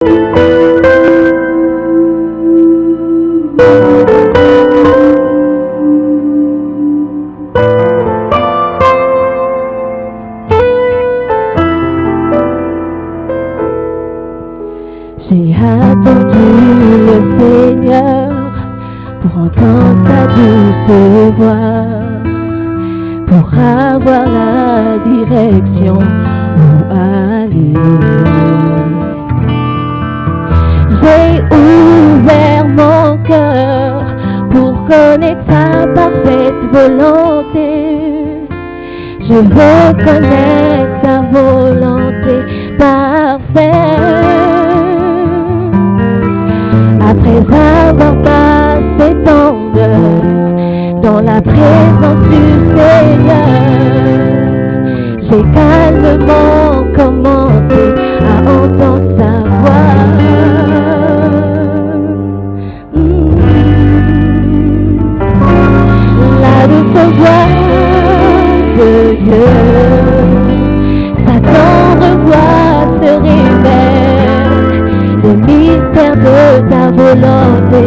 J'ai attendu le Seigneur pour entendre sa douce voix, pour avoir la direction où aller. J'ai ouvert mon cœur pour connaître sa parfaite volonté. Je reconnais sa volonté parfaite. Après avoir passé tant d'heures dans la présence du Seigneur, j'ai calmement commencé à entendre sa voix. La douce voix de Dieu, sa tendre voix se révèle, le mystère de ta volonté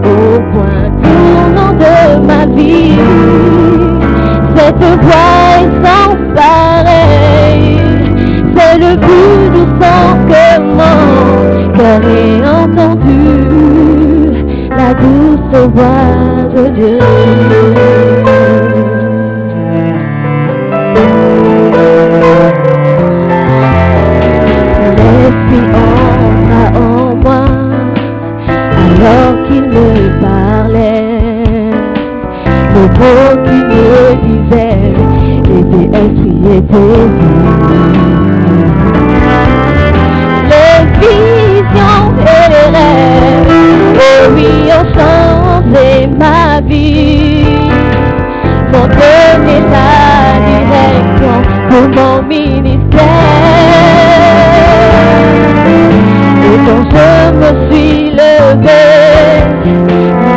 au point tournant de ma vie. Cette voix est sans pareil, c'est le plus doux son que mon cœur ait entendu, la douce voix de Dieu. L'esprit entra en moi alors qu'il me parlait. Le mot qu'il me disait était esprit et désir. Les visions et les rêves, oh oui, ont changé ma vie, m'ont donné la direction pour mon ministère. Et quand je me suis levé, il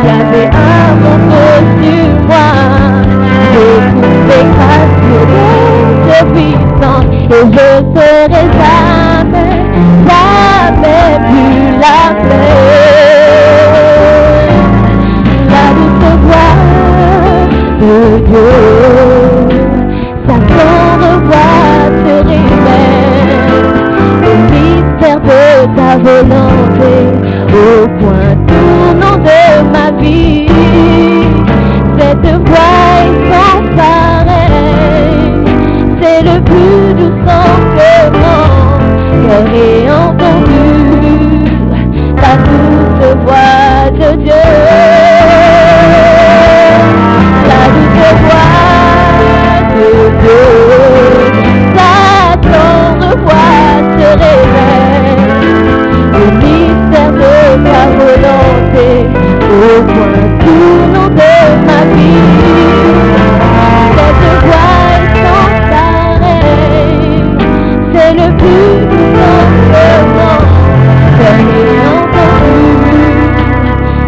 y avait un monde sur moi. J'ai trouvé grâce pour Dieu puissant, et je serai jamais, jamais plus la même. La douce voix de Dieu, sa tendre voix se révèle, le mystère de ta volonté au point tournant de ma vie. Cette voix est sans pareil, c'est le plus doux son que mon cœur ait entendu, la douce voix de Dieu. La douce voix de Dieu, sa tendre voix se révèle, le mystère de ta volonté au point tournant de ma vie. Cette voix est sans pareil, c'est le plus doux son que mon cœur ait entendu,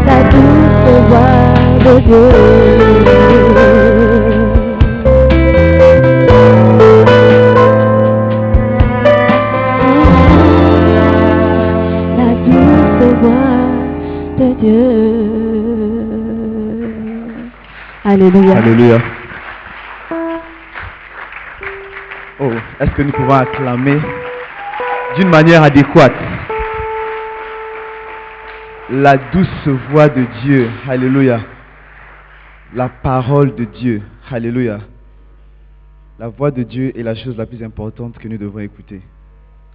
la douce voix de Dieu. De Dieu. Alléluia. Alléluia. Oh, est-ce que nous pouvons acclamer d'une manière adéquate la douce voix de Dieu? Alléluia. La parole de Dieu. Alléluia. La voix de Dieu est la chose la plus importante que nous devons écouter.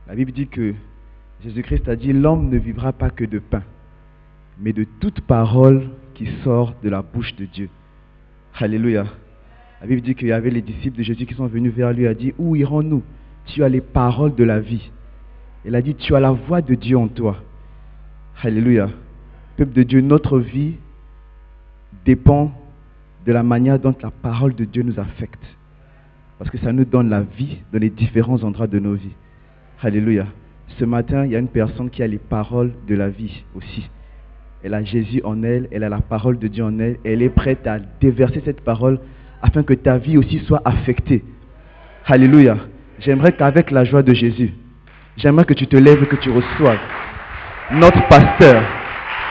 La Bible dit que Jésus-Christ a dit: l'homme ne vivra pas que de pain, mais de toute parole qui sort de la bouche de Dieu. Alléluia. La Bible dit qu'il y avait les disciples de Jésus qui sont venus vers lui et a dit: où irons-nous? Tu as les paroles de la vie. Il a dit: tu as la voix de Dieu en toi. Alléluia. Peuple de Dieu, notre vie dépend de la manière dont la parole de Dieu nous affecte. Parce que ça nous donne la vie dans les différents endroits de nos vies. Alléluia. Ce matin, il y a une personne qui a les paroles de la vie aussi. Elle a Jésus en elle, elle a la parole de Dieu en elle, et elle est prête à déverser cette parole afin que ta vie aussi soit affectée. Alléluia. J'aimerais qu'avec la joie de Jésus, j'aimerais que tu te lèves et que tu reçoives notre pasteur,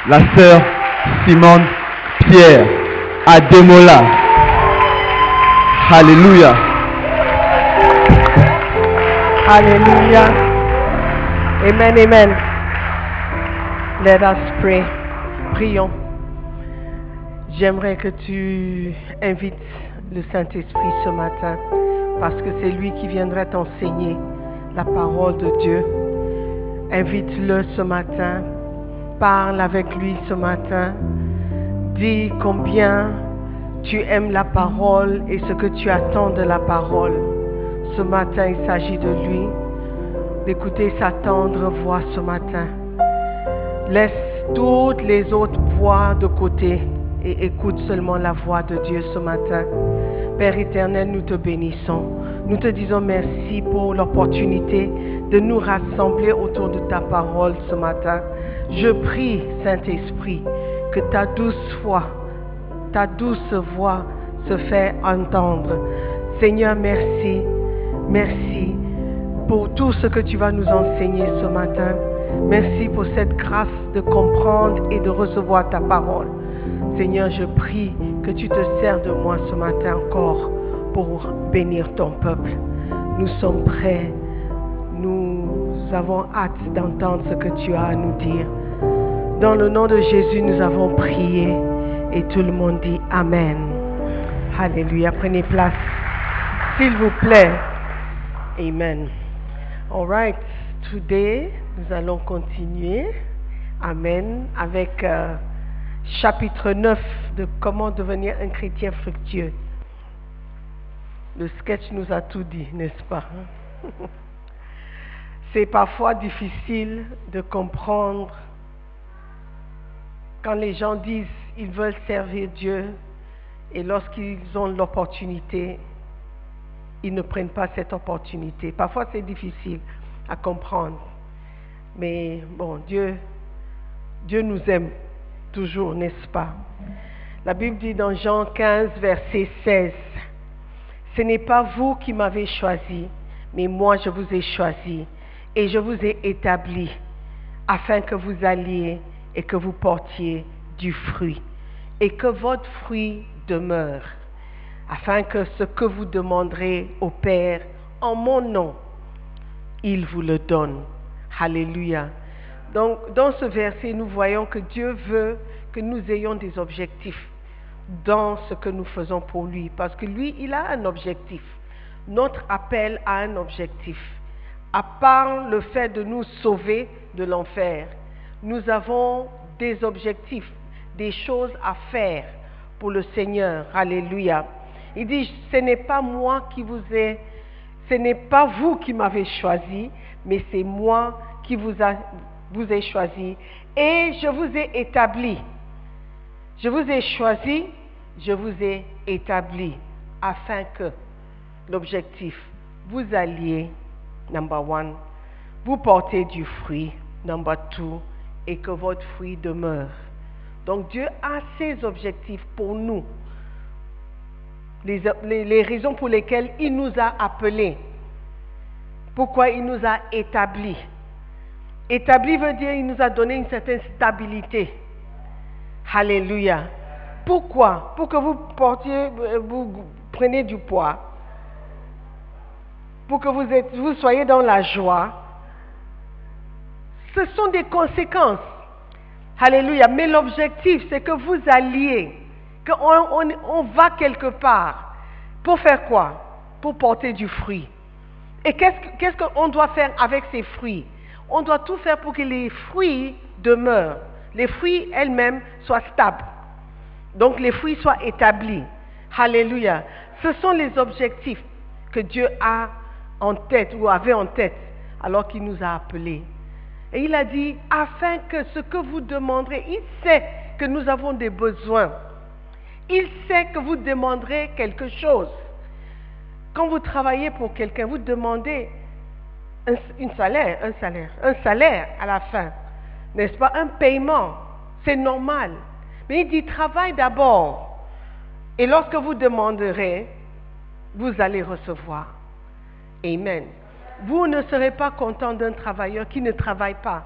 la sœur Simone Pierre Ademola. Alléluia. Alléluia. Amen, amen. Let us pray. Prions. J'aimerais que tu invites le Saint-Esprit ce matin, parce que c'est lui qui viendra t'enseigner la parole de Dieu. Invite-le ce matin. Parle avec lui ce matin. Dis combien tu aimes la parole et ce que tu attends de la parole. Ce matin, il s'agit de lui, d'écouter sa tendre voix ce matin. Laisse toutes les autres voix de côté et écoute seulement la voix de Dieu ce matin. Père éternel, nous te bénissons. Nous te disons merci pour l'opportunité de nous rassembler autour de ta parole ce matin. Je prie, Saint-Esprit, que ta douce voix se fait entendre. Seigneur, merci. Merci pour tout ce que tu vas nous enseigner ce matin. Merci pour cette grâce de comprendre et de recevoir ta parole. Seigneur, je prie que tu te sers de moi ce matin encore pour bénir ton peuple. Nous sommes prêts. Nous avons hâte d'entendre ce que tu as à nous dire. Dans le nom de Jésus, nous avons prié et tout le monde dit Amen. Alléluia. Prenez place, s'il vous plaît. Amen. All right. Today, nous allons continuer. Amen. Avec chapitre 9 de comment devenir un chrétien fructueux. Le sketch nous a tout dit, n'est-ce pas? C'est parfois difficile de comprendre quand les gens disent qu'ils veulent servir Dieu et lorsqu'ils ont l'opportunité, ils ne prennent pas cette opportunité. Parfois c'est difficile à comprendre. Mais bon, Dieu nous aime toujours, n'est-ce pas? La Bible dit dans Jean 15, verset 16, « Ce n'est pas vous qui m'avez choisi, mais moi je vous ai choisi et je vous ai établi afin que vous alliez et que vous portiez du fruit et que votre fruit demeure, afin que ce que vous demanderez au Père en mon nom, il vous le donne. » Alléluia. Donc, dans ce verset, nous voyons que Dieu veut que nous ayons des objectifs dans ce que nous faisons pour lui. Parce que lui, il a un objectif. Notre appel a un objectif. À part le fait de nous sauver de l'enfer, nous avons des objectifs, des choses à faire pour le Seigneur. Alléluia. Il dit, ce n'est pas vous qui m'avez choisi, mais c'est moi qui vous ai choisi et je vous ai établi. Je vous ai choisi, je vous ai établi afin que l'objectif, vous alliez, number one, vous portez du fruit, number two, et que votre fruit demeure. Donc Dieu a ses objectifs pour nous. Les raisons pour lesquelles il nous a appelés. Pourquoi il nous a établis. Établi veut dire il nous a donné une certaine stabilité. Alléluia. Pourquoi? Pour que vous preniez du poids. Pour que vous soyez dans la joie. Ce sont des conséquences. Alléluia. Mais l'objectif, c'est que vous alliez, qu'on va quelque part. Pour faire quoi? Pour porter du fruit. Et qu'est-ce qu'on doit faire avec ces fruits? On doit tout faire pour que les fruits demeurent. Les fruits elles-mêmes soient stables. Donc les fruits soient établis. Alléluia. Ce sont les objectifs que Dieu a en tête ou avait en tête alors qu'il nous a appelés. Et il a dit, afin que ce que vous demanderez, il sait que nous avons des besoins. Il sait que vous demanderez quelque chose. Quand vous travaillez pour quelqu'un, vous demandez un salaire à la fin. N'est-ce pas? Un paiement. C'est normal. Mais il dit, travaille d'abord. Et lorsque vous demanderez, vous allez recevoir. Amen. Vous ne serez pas content d'un travailleur qui ne travaille pas.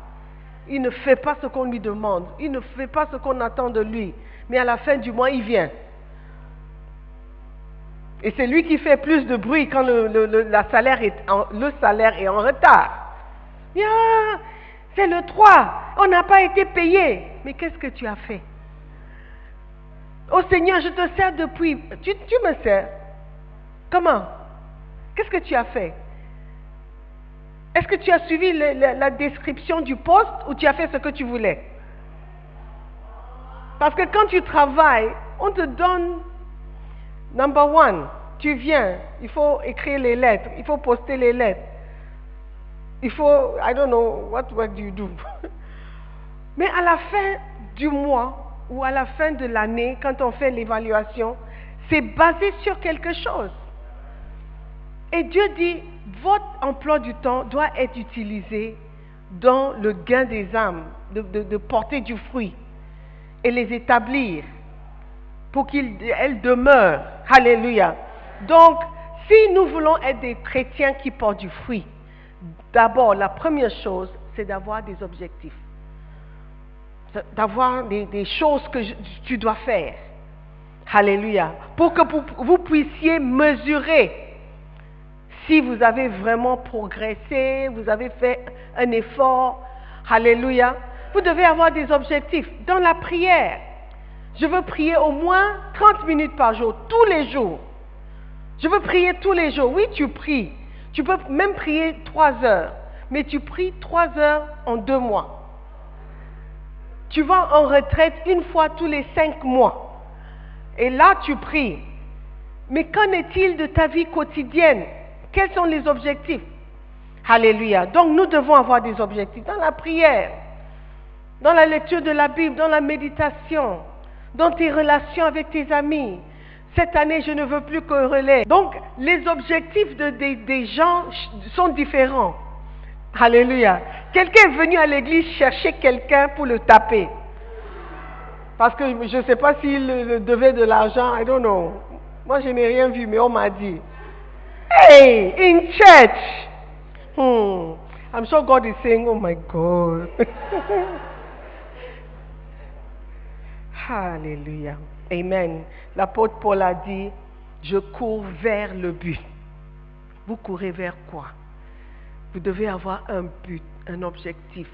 il ne fait pas ce qu'on lui demande, il ne fait pas ce qu'on attend de lui, mais à la fin du mois, il vient. Et c'est lui qui fait plus de bruit quand le salaire est en retard. Yeah, c'est le 3, on n'a pas été payé. Mais qu'est-ce que tu as fait? Oh Seigneur, je te sers depuis. Tu me sers. Comment? Qu'est-ce que tu as fait? Est-ce que tu as suivi la description du poste ou tu as fait ce que tu voulais? Parce que quand tu travailles, on te donne, number one, tu viens, il faut écrire les lettres, il faut poster les lettres, il faut, I don't know, what work do you do? Mais à la fin du mois ou à la fin de l'année, quand on fait l'évaluation, c'est basé sur quelque chose. Et Dieu dit, votre emploi du temps doit être utilisé dans le gain des âmes, de porter du fruit et les établir pour qu'elles demeurent. Alléluia. Donc, si nous voulons être des chrétiens qui portent du fruit, d'abord, la première chose, c'est d'avoir des objectifs. D'avoir des choses que tu dois faire. Alléluia. Pour que vous puissiez mesurer si vous avez vraiment progressé, vous avez fait un effort. Alléluia. Vous devez avoir des objectifs. Dans la prière, je veux prier au moins 30 minutes par jour, tous les jours. Je veux prier tous les jours. Oui, tu pries. Tu peux même prier 3 heures. Mais tu pries 3 heures en 2 mois. Tu vas en retraite une fois tous les 5 mois. Et là, tu pries. Mais qu'en est-il de ta vie quotidienne? Quels sont les objectifs? Alléluia. Donc, nous devons avoir des objectifs dans la prière, dans la lecture de la Bible, dans la méditation, dans tes relations avec tes amis. Cette année, je ne veux plus quereller. Donc, les objectifs des gens sont différents. Alléluia. Quelqu'un est venu à l'église chercher quelqu'un pour le taper. Parce que je ne sais pas s'il devait de l'argent, I don't know. Moi, je n'ai rien vu, mais on m'a dit. Hey, in church. I'm sure God is saying, oh my God. Alléluia. Amen. L'apôtre Paul a dit, je cours vers le but. Vous courez vers quoi? Vous devez avoir un but, un objectif,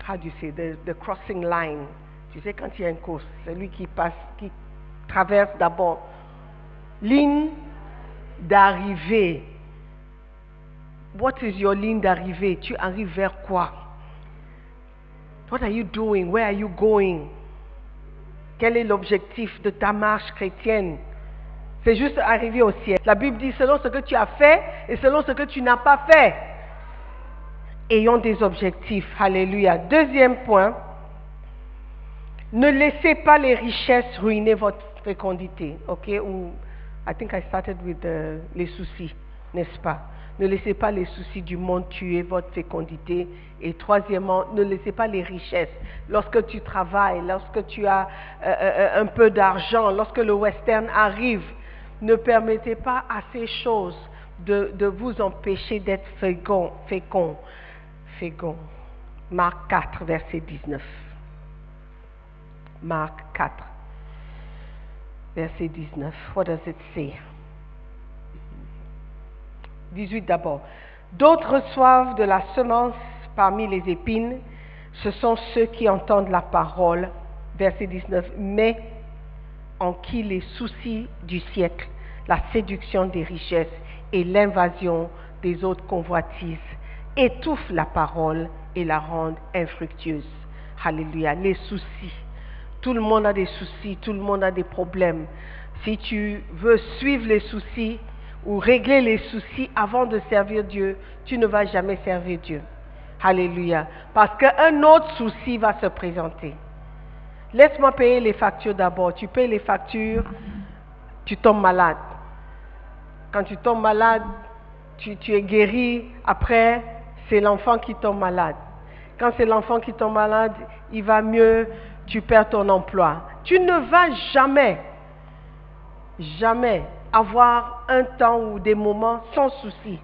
how do you say, the crossing line. Tu sais, quand il y a une course, celui qui passe, qui traverse d'abord ligne d'arrivée. What is your ligne d'arrivée? Tu arrives vers quoi? What are you doing? Where are you going? Quel est l'objectif de ta marche chrétienne? C'est juste arriver au ciel. La Bible dit selon ce que tu as fait et selon ce que tu n'as pas fait. Ayons des objectifs. Alléluia. Deuxième point, ne laissez pas les richesses ruiner votre fécondité. Ok? Ou, I think I started with les soucis, n'est-ce pas? Ne laissez pas les soucis du monde tuer votre fécondité. Et troisièmement, ne laissez pas les richesses. Lorsque tu travailles, lorsque tu as un peu d'argent, lorsque le western arrive, ne permettez pas à ces choses de vous empêcher d'être fécond. Marc 4, verset 19. Marc 4, verset 19. What does it say? 18 d'abord. D'autres reçoivent de la semence parmi les épines. Ce sont ceux qui entendent la parole. Verset 19. Mais en qui les soucis du siècle, la séduction des richesses et l'invasion des autres convoitises étouffent la parole et la rendent infructueuse. Alléluia. Les soucis. Tout le monde a des soucis, tout le monde a des problèmes. Si tu veux suivre les soucis ou régler les soucis avant de servir Dieu, tu ne vas jamais servir Dieu. Alléluia. Parce qu'un autre souci va se présenter. Laisse-moi payer les factures d'abord. Tu payes les factures, tu tombes malade. Quand tu tombes malade, tu es guéri. Après, c'est l'enfant qui tombe malade. Quand c'est l'enfant qui tombe malade, il va mieux, tu perds ton emploi. Tu ne vas jamais avoir un temps ou des moments sans souci.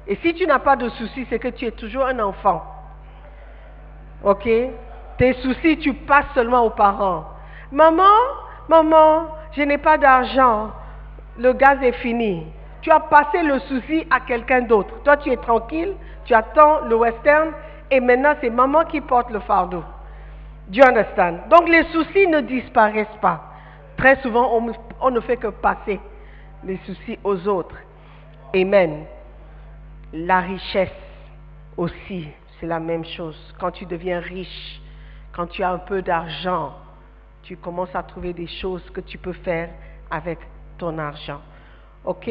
Et si tu n'as pas de soucis, c'est que tu es toujours un enfant. Ok? Tes soucis, tu passes seulement aux parents. Maman, je n'ai pas d'argent. Le gaz est fini. Tu as passé le souci à quelqu'un d'autre. Toi, tu es tranquille, tu attends le western et maintenant, c'est maman qui porte le fardeau. Do you understand? Donc, les soucis ne disparaissent pas. Très souvent, on ne fait que passer les soucis aux autres. Amen. La richesse aussi, c'est la même chose. Quand tu deviens riche, quand tu as un peu d'argent, tu commences à trouver des choses que tu peux faire avec ton argent. Ok?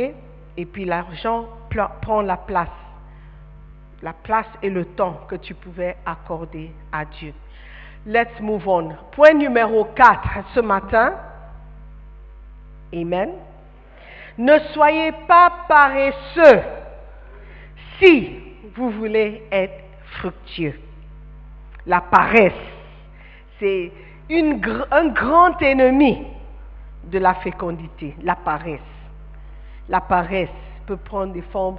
Et puis l'argent prend la place et le temps que tu pouvais accorder à Dieu. Let's move on. Point numéro 4 ce matin. Amen. Ne soyez pas paresseux si vous voulez être fructueux. La paresse, c'est un grand ennemi de la fécondité, la paresse. La paresse peut prendre des formes.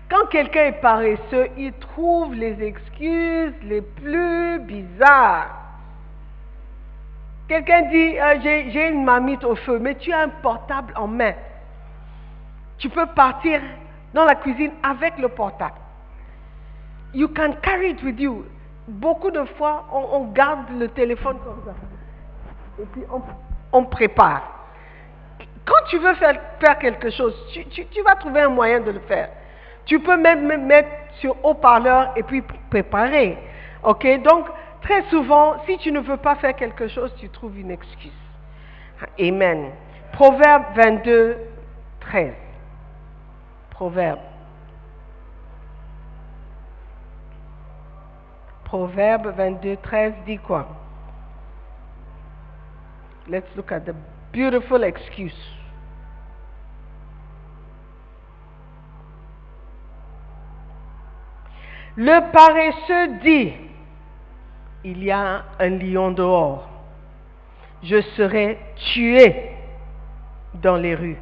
Quand quelqu'un est paresseux, il trouve les excuses les plus bizarres. Quelqu'un dit, j'ai une marmite au feu, mais tu as un portable en main. Tu peux partir dans la cuisine avec le portable. You can carry it with you. Beaucoup de fois, on garde le téléphone comme ça. Et puis, on prépare. Quand tu veux faire quelque chose, tu vas trouver un moyen de le faire. Tu peux même mettre sur haut-parleur et puis préparer. Ok? Donc, très souvent, si tu ne veux pas faire quelque chose, tu trouves une excuse. Amen. Proverbe 22, 13. Proverbe 22, 13 dit quoi? Let's look at the beautiful excuse. Le paresseux dit, il y a un lion dehors, je serai tué dans les rues.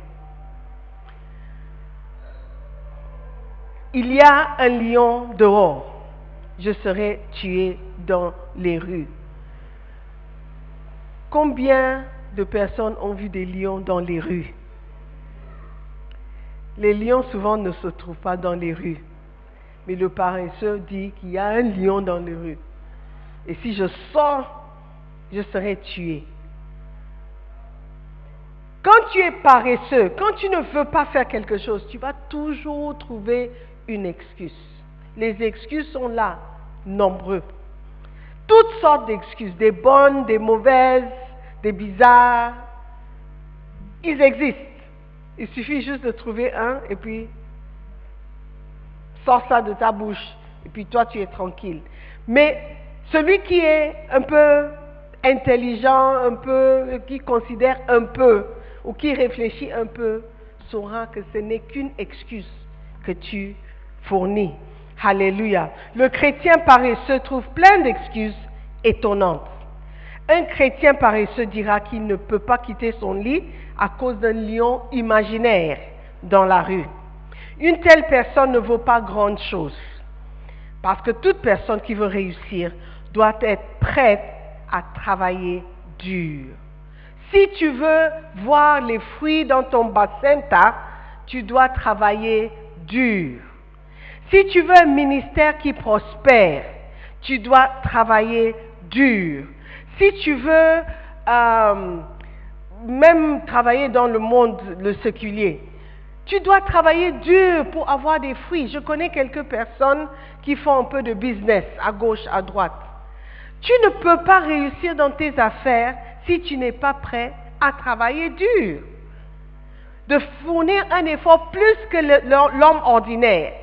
Il y a un lion dehors, je serai tué dans les rues. Combien de personnes ont vu des lions dans les rues? Les lions souvent ne se trouvent pas dans les rues. Mais le paresseux dit qu'il y a un lion dans les rues. Et si je sors, je serai tué. Quand tu es paresseux, quand tu ne veux pas faire quelque chose, tu vas toujours trouver une excuse. Les excuses sont là, nombreux. Toutes sortes d'excuses, des bonnes, des mauvaises, des bizarres. Ils existent. Il suffit juste de trouver un et puis sors ça de ta bouche et puis toi tu es tranquille. Mais celui qui est un peu intelligent, qui considère un peu ou qui réfléchit un peu, saura que ce n'est qu'une excuse que tu fournis. Alléluia. Le chrétien paresseux trouve plein d'excuses étonnantes. Un chrétien paresseux dira qu'il ne peut pas quitter son lit à cause d'un lion imaginaire dans la rue. Une telle personne ne vaut pas grande chose. Parce que toute personne qui veut réussir doit être prête à travailler dur. Si tu veux voir les fruits dans ton bassin, tu dois travailler dur. Si tu veux un ministère qui prospère, tu dois travailler dur. Si tu veux même travailler dans le monde, le séculier, tu dois travailler dur pour avoir des fruits. Je connais quelques personnes qui font un peu de business à gauche, à droite. Tu ne peux pas réussir dans tes affaires si tu n'es pas prêt à travailler dur. De fournir un effort plus que l'homme ordinaire.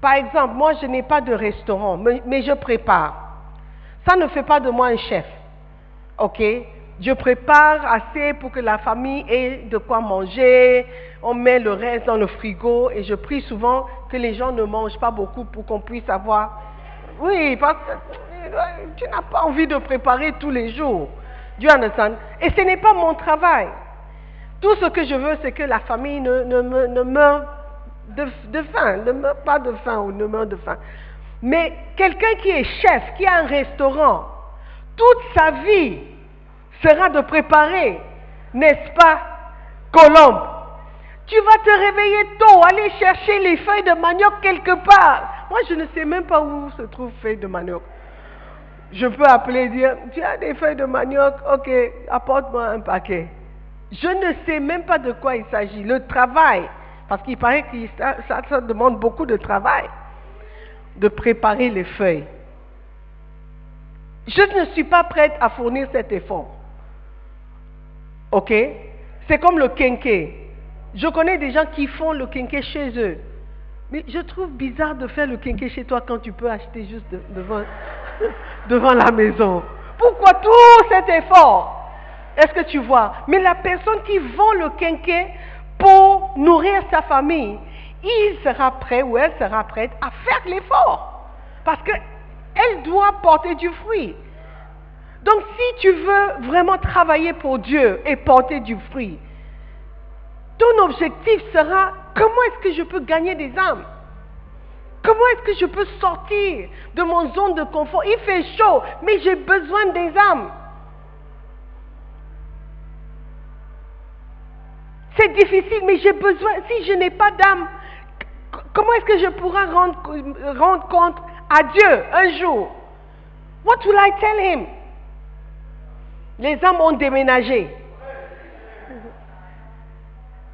Par exemple, moi je n'ai pas de restaurant, mais je prépare. Ça ne fait pas de moi un chef. Ok? Je prépare assez pour que la famille ait de quoi manger. On met le reste dans le frigo et je prie souvent que les gens ne mangent pas beaucoup pour qu'on puisse avoir... Oui, parce que tu n'as pas envie de préparer tous les jours. Do you understand? Et ce n'est pas mon travail. Tout ce que je veux, c'est que la famille ne meure de faim, ne meurt pas de faim ou ne meurt de faim. Mais quelqu'un qui est chef, qui a un restaurant, toute sa vie sera de préparer, n'est-ce pas, colombe. Tu vas te réveiller tôt, aller chercher les feuilles de manioc quelque part. Moi, je ne sais même pas où se trouvent feuilles de manioc. Je peux appeler et dire, tu as des feuilles de manioc, ok, apporte-moi un paquet. Je ne sais même pas de quoi il s'agit. Le travail, parce qu'il paraît que ça demande beaucoup de travail, de préparer les feuilles. Je ne suis pas prête à fournir cet effort. Ok? C'est comme le quinquet. Je connais des gens qui font le quinquet chez eux. Mais je trouve bizarre de faire le quinquet chez toi quand tu peux acheter juste devant la maison. Pourquoi tout cet effort? Est-ce que tu vois? Mais la personne qui vend le quinquet pour nourrir sa famille, il sera prêt ou elle sera prête à faire l'effort. Parce qu'elle doit porter du fruit. Donc si tu veux vraiment travailler pour Dieu et porter du fruit, ton objectif sera, comment est-ce que je peux gagner des âmes? Comment est-ce que je peux sortir de mon zone de confort? Il fait chaud, mais j'ai besoin des âmes. C'est difficile, mais j'ai besoin, si je n'ai pas d'âme, comment est-ce que je pourrai rendre compte à Dieu un jour? What will I tell him? Les âmes ont déménagé.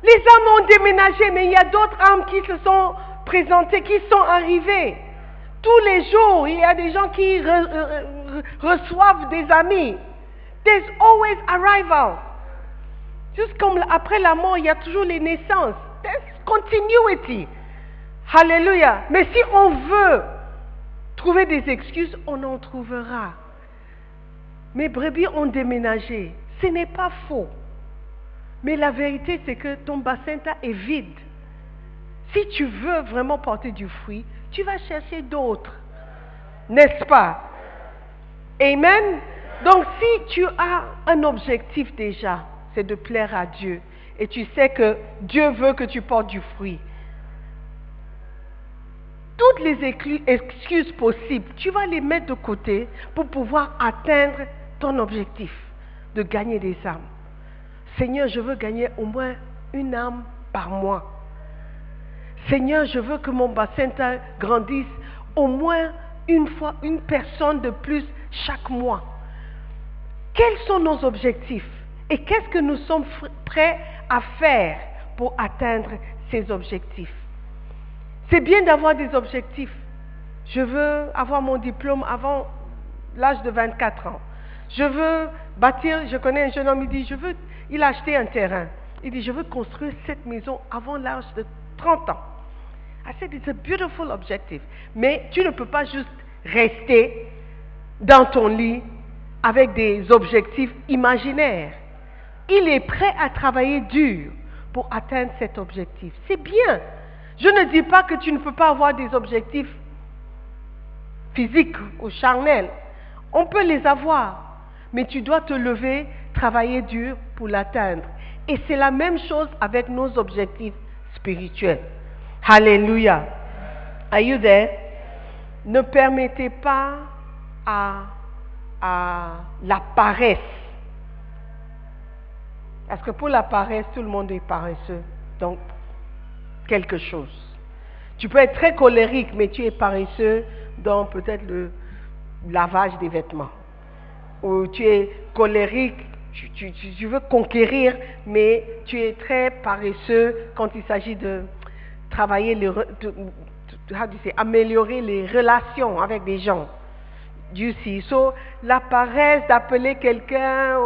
Les âmes ont déménagé, mais il y a d'autres âmes qui se sont présentées, qui sont arrivées. Tous les jours, il y a des gens qui reçoivent des amis. There's always arrival. Juste comme après la mort, il y a toujours les naissances. There's continuity. Hallelujah. Mais si on veut trouver des excuses, on en trouvera. Mes brebis ont déménagé. Ce n'est pas faux. Mais la vérité, c'est que ton bassin est vide. Si tu veux vraiment porter du fruit, tu vas chercher d'autres. N'est-ce pas? Amen. Donc, si tu as un objectif déjà, c'est de plaire à Dieu, et tu sais que Dieu veut que tu portes du fruit, toutes les excuses possibles, tu vas les mettre de côté pour pouvoir atteindre ton objectif de gagner des âmes. Seigneur, je veux gagner au moins une âme par mois. Seigneur, je veux que mon bassin grandisse au moins une fois, une personne de plus chaque mois. Quels sont nos objectifs? Et qu'est-ce que nous sommes prêts à faire pour atteindre ces objectifs? C'est bien d'avoir des objectifs. Je veux avoir mon diplôme avant l'âge de 24 ans. Je veux bâtir, je connais un jeune homme, il a acheté un terrain. Il dit, je veux construire cette maison avant l'âge de 30 ans. I said, it's a beautiful objective. Mais tu ne peux pas juste rester dans ton lit avec des objectifs imaginaires. Il est prêt à travailler dur pour atteindre cet objectif. C'est bien. Je ne dis pas que tu ne peux pas avoir des objectifs physiques ou charnels. On peut les avoir. Mais tu dois te lever, travailler dur pour l'atteindre. Et c'est la même chose avec nos objectifs spirituels. Alléluia. Are you there? Ne permettez pas à la paresse. Parce que pour la paresse, tout le monde est paresseux. Donc, quelque chose. Tu peux être très colérique, mais tu es paresseux dans peut-être le lavage des vêtements. Ou tu es colérique, tu veux conquérir, mais tu es très paresseux quand il s'agit de travailler, améliorer les relations avec des gens. You see. So, la paresse d'appeler quelqu'un,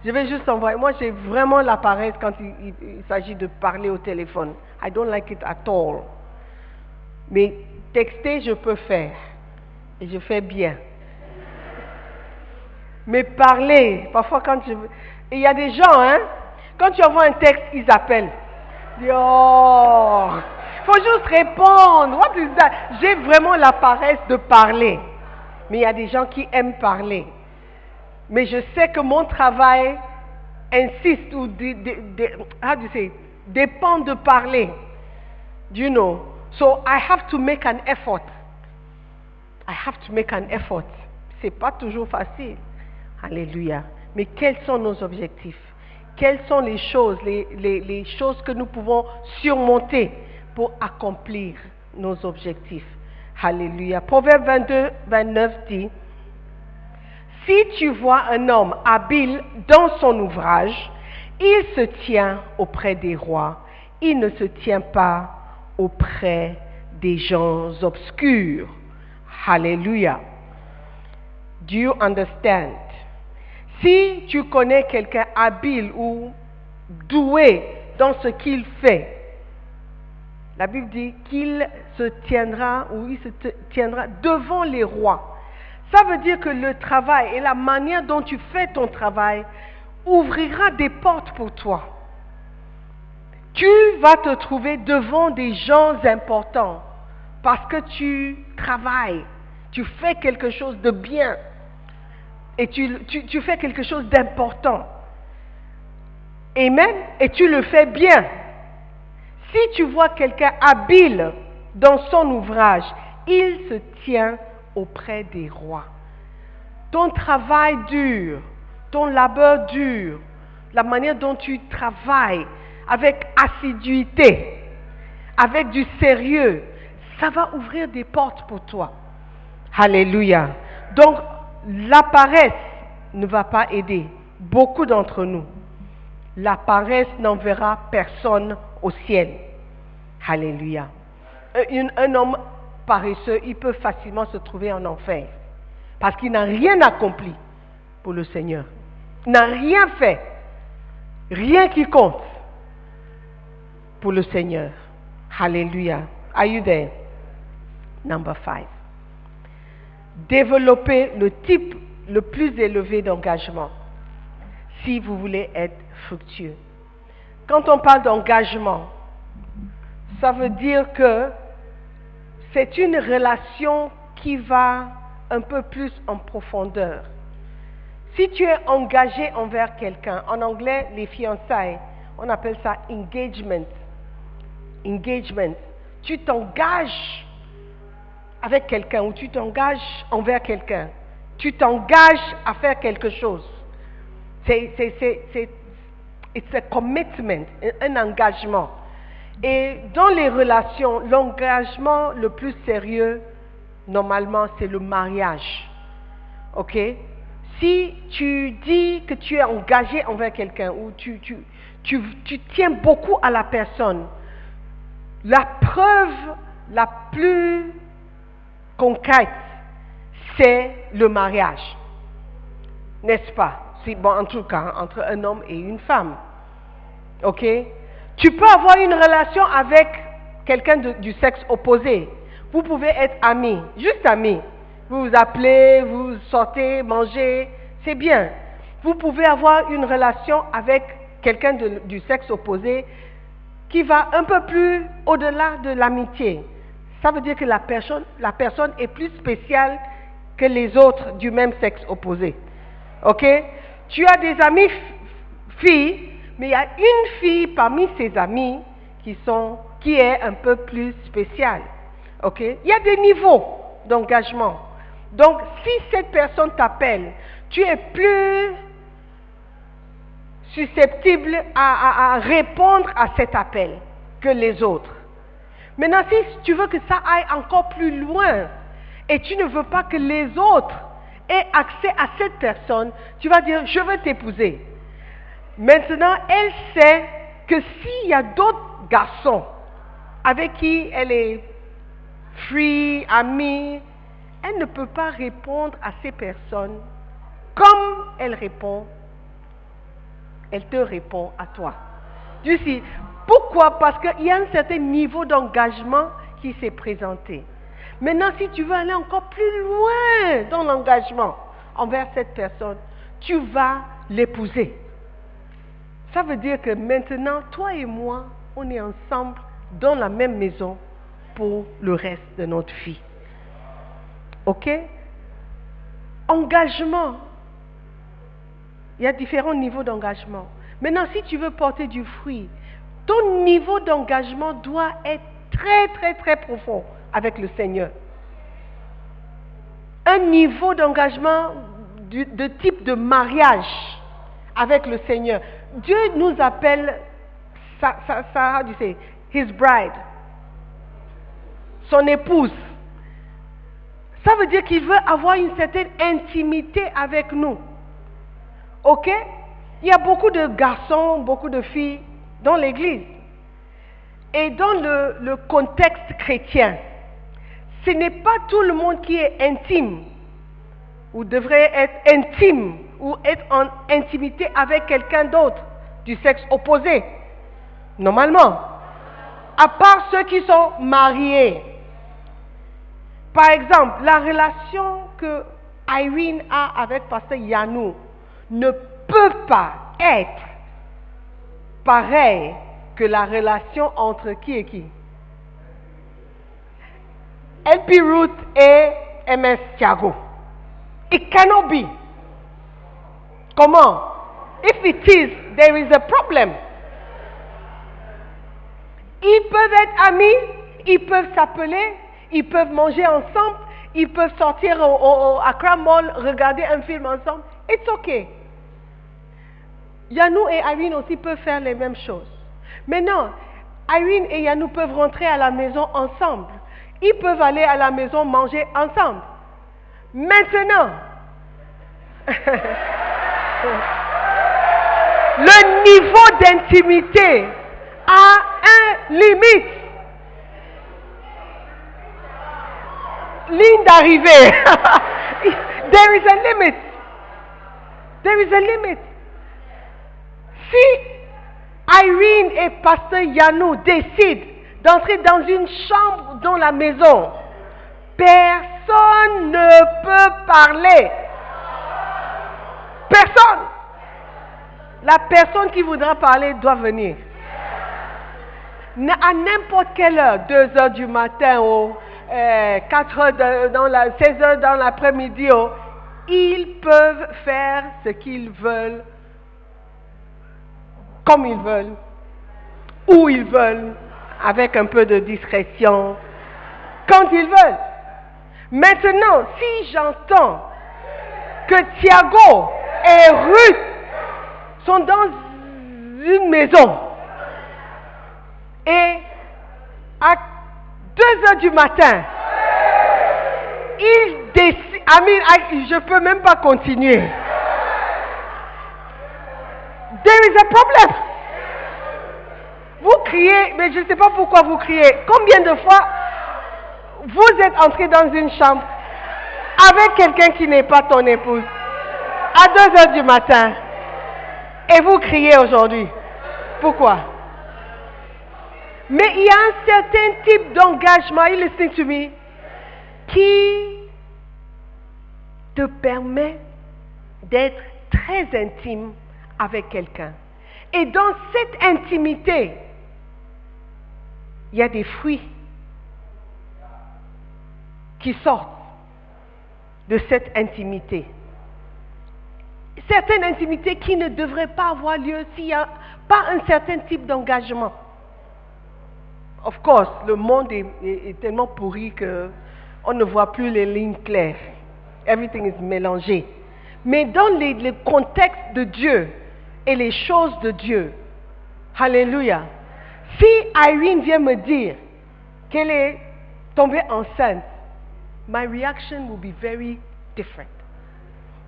je vais juste envoyer. Moi, j'ai vraiment la paresse quand il s'agit de parler au téléphone. I don't like it at all. Mais texter, je peux faire. Et je fais bien. Mais parler, parfois quand il y a des gens, quand tu envoies un texte, ils appellent. Oh, faut juste répondre. What is that? J'ai vraiment la paresse de parler. Mais il y a des gens qui aiment parler. Mais je sais que mon travail insiste ou dépend de parler. Do you know? So I have to make an effort. I have to make an effort. C'est pas toujours facile. Alléluia. Mais quels sont nos objectifs? Quelles sont les choses, les choses que nous pouvons surmonter pour accomplir nos objectifs? Alléluia. Proverbe 22, 29 dit, si tu vois un homme habile dans son ouvrage, il se tient auprès des rois, il ne se tient pas auprès des gens obscurs. Alléluia. Do you understand? Si tu connais quelqu'un habile ou doué dans ce qu'il fait, la Bible dit qu'il se tiendra ou il se tiendra devant les rois. Ça veut dire que le travail et la manière dont tu fais ton travail ouvrira des portes pour toi. Tu vas te trouver devant des gens importants parce que tu travailles, tu fais quelque chose de bien et tu fais quelque chose d'important. Amen. Et tu le fais bien. Si tu vois quelqu'un habile dans son ouvrage, il se tient auprès des rois. Ton travail dur, ton labeur dur, la manière dont tu travailles avec assiduité, avec du sérieux, ça va ouvrir des portes pour toi. Alléluia. Donc, la paresse ne va pas aider beaucoup d'entre nous. La paresse n'enverra personne au ciel. Alléluia. Un homme paresseux, il peut facilement se trouver en enfer parce qu'il n'a rien accompli pour le Seigneur. Il n'a rien fait. Rien qui compte pour le Seigneur. Alléluia. Are you there? Number 5. Développer le type le plus élevé d'engagement si vous voulez être fructueux. Quand on parle d'engagement, ça veut dire que c'est une relation qui va un peu plus en profondeur. Si tu es engagé envers quelqu'un, en anglais, les fiançailles, on appelle ça engagement. Engagement. Tu t'engages avec quelqu'un ou tu t'engages envers quelqu'un. Tu t'engages à faire quelque chose. It's a commitment, un engagement. Et dans les relations, l'engagement le plus sérieux, normalement, c'est le mariage. Ok? Si tu dis que tu es engagé envers quelqu'un ou tu tiens beaucoup à la personne, la preuve la plus concrète, c'est le mariage. N'est-ce pas? Bon, en tout cas, entre un homme et une femme. Ok? Tu peux avoir une relation avec quelqu'un du sexe opposé. Vous pouvez être amis, juste amis. Vous vous appelez, vous sortez, mangez, c'est bien. Vous pouvez avoir une relation avec quelqu'un du sexe opposé qui va un peu plus au-delà de l'amitié. Ça veut dire que la personne est plus spéciale que les autres du même sexe opposé. Ok? Tu as des amis filles, mais il y a une fille parmi ses amis qui est un peu plus spéciale. Ok? Il y a des niveaux d'engagement. Donc, si cette personne t'appelle, tu es plus susceptible à répondre à cet appel que les autres. Maintenant, si tu veux que ça aille encore plus loin et tu ne veux pas que les autres aient accès à cette personne, tu vas dire, je veux t'épouser. Maintenant, elle sait que s'il y a d'autres garçons avec qui elle est free, amie, elle ne peut pas répondre à ces personnes comme elle te répond à toi. Tu sais, pourquoi? Parce qu'il y a un certain niveau d'engagement qui s'est présenté. Maintenant, si tu veux aller encore plus loin dans l'engagement envers cette personne, tu vas l'épouser. Ça veut dire que maintenant, toi et moi, on est ensemble dans la même maison pour le reste de notre vie. Ok? Engagement. Il y a différents niveaux d'engagement. Maintenant, si tu veux porter du fruit, ton niveau d'engagement doit être très, très, très profond avec le Seigneur. Un niveau d'engagement de type de mariage avec le Seigneur. Dieu nous appelle how do you say, his bride, son épouse. Ça veut dire qu'il veut avoir une certaine intimité avec nous. Ok? Il y a beaucoup de garçons, beaucoup de filles dans l'église. Et dans le contexte chrétien, ce n'est pas tout le monde qui est intime, ou devrait être intime, ou être en intimité avec quelqu'un d'autre, du sexe opposé. Normalement. À part ceux qui sont mariés. Par exemple, la relation que Irene a avec Pasteur Yanou ne peut pas être pareille que la relation entre qui et qui? LP Ruth et MS Thiago. It cannot be. Comment? If it is, there is a problem. Ils peuvent être amis, ils peuvent s'appeler, ils peuvent manger ensemble, ils peuvent sortir au Accra Mall, regarder un film ensemble. It's okay. Yanou et Irene aussi peuvent faire les mêmes choses. Maintenant, Irene et Yanou peuvent rentrer à la maison ensemble. Ils peuvent aller à la maison manger ensemble. Maintenant, le niveau d'intimité a un limite. Ligne d'arrivée. There is a limit. There is a limit. Si Irene et Pasteur Yanou décident d'entrer dans une chambre dans la maison, personne ne peut parler. Personne. La personne qui voudra parler doit venir. À n'importe quelle heure, 2 heures du matin ou 4 heures 16 heures dans l'après-midi, ils peuvent faire ce qu'ils veulent, comme ils veulent, où ils veulent, avec un peu de discrétion, quand ils veulent. Maintenant, si j'entends que Thiago et Ruth sont dans une maison et à 2 heures du matin, ils décident, je ne peux même pas continuer. There is a problem. Vous criez, mais je ne sais pas pourquoi vous criez. Combien de fois vous êtes entré dans une chambre avec quelqu'un qui n'est pas ton épouse à 2 heures du matin et vous criez aujourd'hui? Pourquoi? Mais il y a un certain type d'engagement, you listening to me, qui te permet d'être très intime avec quelqu'un. Et dans cette intimité, il y a des fruits qui sortent de cette intimité. Certaines intimités qui ne devraient pas avoir lieu s'il n'y a pas un certain type d'engagement. Of course, le monde est tellement pourri qu'on ne voit plus les lignes claires. Everything is mélangé. Mais dans le contexte de Dieu et les choses de Dieu, Alléluia. Si Irene vient me dire qu'elle est tombée enceinte, my reaction will be very different.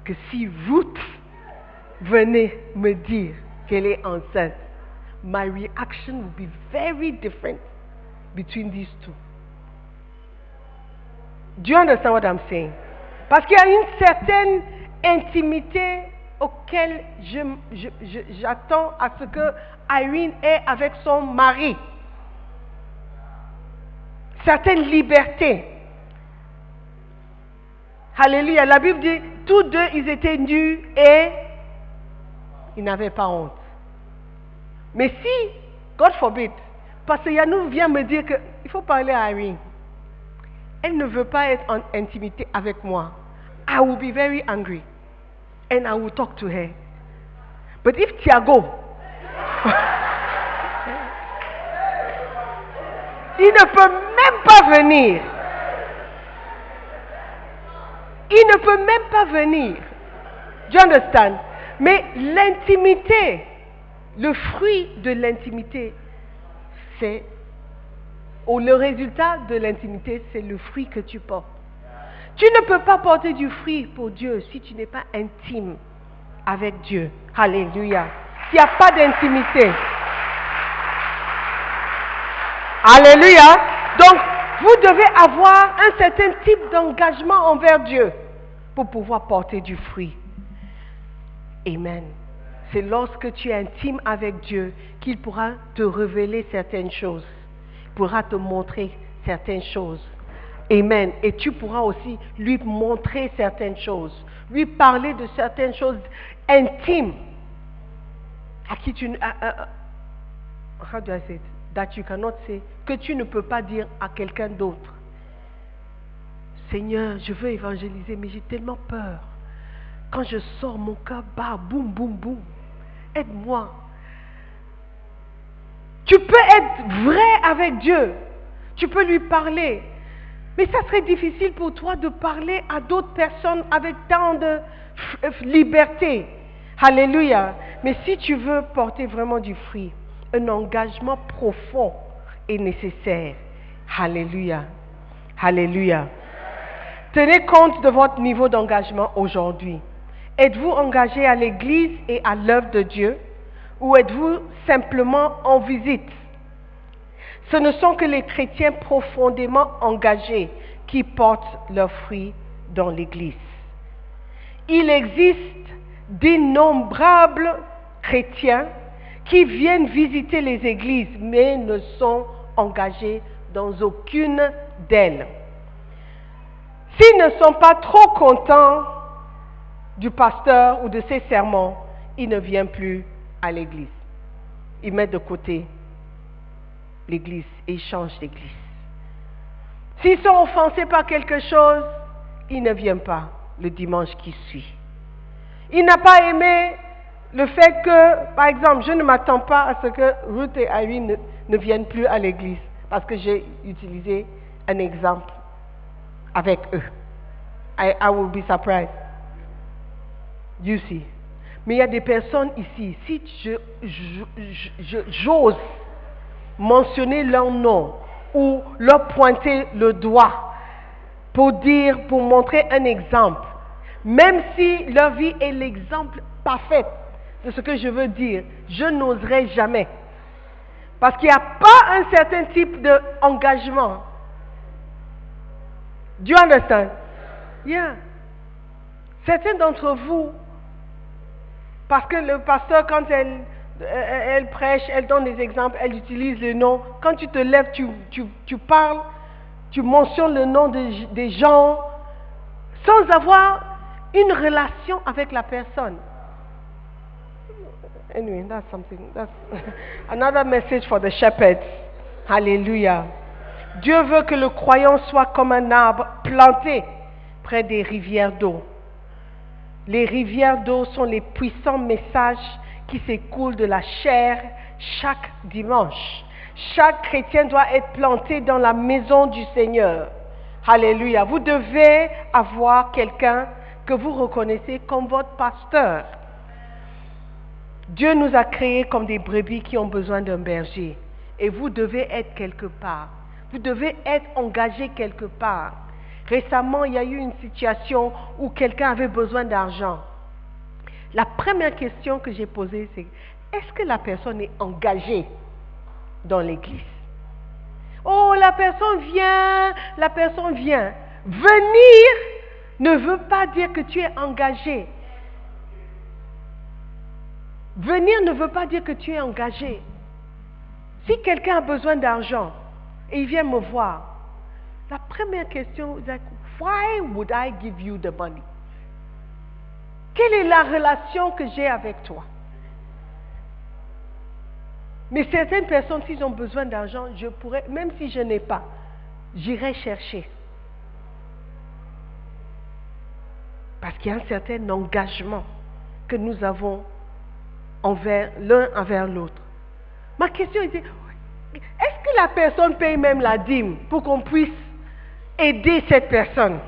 Que si Ruth venait me dire qu'elle est enceinte, my reaction will be very different between these two. Do you understand what I'm saying? Parce qu'il y a une certaine intimité auquel j'attends à ce que Irene ait avec son mari. Certaines libertés. Alléluia. La Bible dit, tous deux, ils étaient nus et ils n'avaient pas honte. Mais si, God forbid, parce que Yanou vient me dire qu'il faut parler à Irene. Elle ne veut pas être en intimité avec moi. I will be very angry. And I will talk to her. But if Thiago, Il ne peut même pas venir. Il ne peut même pas venir. Do you understand? Mais l'intimité, le fruit de l'intimité, c'est, ou le résultat de l'intimité, c'est le fruit que tu portes. Tu ne peux pas porter du fruit pour Dieu si tu n'es pas intime avec Dieu. Alléluia. S'il n'y a pas d'intimité. Alléluia. Donc, vous devez avoir un certain type d'engagement envers Dieu pour pouvoir porter du fruit. Amen. C'est lorsque tu es intime avec Dieu qu'il pourra te révéler certaines choses, pourra te montrer certaines choses. Amen. Et tu pourras aussi lui montrer certaines choses, lui parler de certaines choses intimes à qui tu how do I say it? That you cannot say, que tu ne peux pas dire à quelqu'un d'autre. Seigneur, je veux évangéliser, mais j'ai tellement peur. Quand je sors, mon cœur bat, boum, boum, boum. Aide-moi. Tu peux être vrai avec Dieu. Tu peux lui parler. Mais ça serait difficile pour toi de parler à d'autres personnes avec tant de liberté. Alléluia. Mais si tu veux porter vraiment du fruit, un engagement profond est nécessaire. Alléluia. Alléluia. Tenez compte de votre niveau d'engagement aujourd'hui. Êtes-vous engagé à l'Église et à l'œuvre de Dieu ou êtes-vous simplement en visite? Ce ne sont que les chrétiens profondément engagés qui portent leurs fruits dans l'Église. Il existe d'innombrables chrétiens qui viennent visiter les églises mais ne sont engagés dans aucune d'elles. S'ils ne sont pas trop contents du pasteur ou de ses sermons, ils ne viennent plus à l'église. Ils mettent de côté l'église et ils changent d'église. S'ils sont offensés par quelque chose, ils ne viennent pas le dimanche qui suit. Il n'a pas aimé le fait que, par exemple, je ne m'attends pas à ce que Ruth et Irene ne viennent plus à l'église parce que j'ai utilisé un exemple avec eux. I will be surprised. You see. Mais il y a des personnes ici, si j'ose mentionner leur nom ou leur pointer le doigt pour montrer un exemple, même si leur vie est l'exemple parfait de ce que je veux dire, je n'oserais jamais. Parce qu'il n'y a pas un certain type d'engagement. Do you understand? Yeah. Certains d'entre vous, parce que le pasteur, quand elle prêche, elle donne des exemples, elle utilise le nom. Quand tu te lèves, tu parles, tu mentionnes le nom des gens, sans avoir une relation avec la personne. Anyway, that's something. That's another message for the shepherds. Hallelujah. Dieu veut que le croyant soit comme un arbre planté près des rivières d'eau. Les rivières d'eau sont les puissants messages qui s'écoulent de la chair chaque dimanche. Chaque chrétien doit être planté dans la maison du Seigneur. Alléluia. Vous devez avoir quelqu'un que vous reconnaissez comme votre pasteur. Dieu nous a créés comme des brebis qui ont besoin d'un berger. Et vous devez être quelque part. Vous devez être engagé quelque part. Récemment, il y a eu une situation où quelqu'un avait besoin d'argent. La première question que j'ai posée, c'est est-ce que la personne est engagée dans l'église? Oh, la personne vient. Venir ne veut pas dire que tu es engagé. Venir ne veut pas dire que tu es engagé. Si quelqu'un a besoin d'argent et il vient me voir, la première question est like, why would I give you the money? Quelle est la relation que j'ai avec toi? Mais certaines personnes, s'ils ont besoin d'argent, je pourrais, même si je n'ai pas, j'irai chercher. Parce qu'il y a un certain engagement que nous avons l'un envers l'autre. Ma question était, est-ce que la personne paye même la dîme pour qu'on puisse aider cette personne.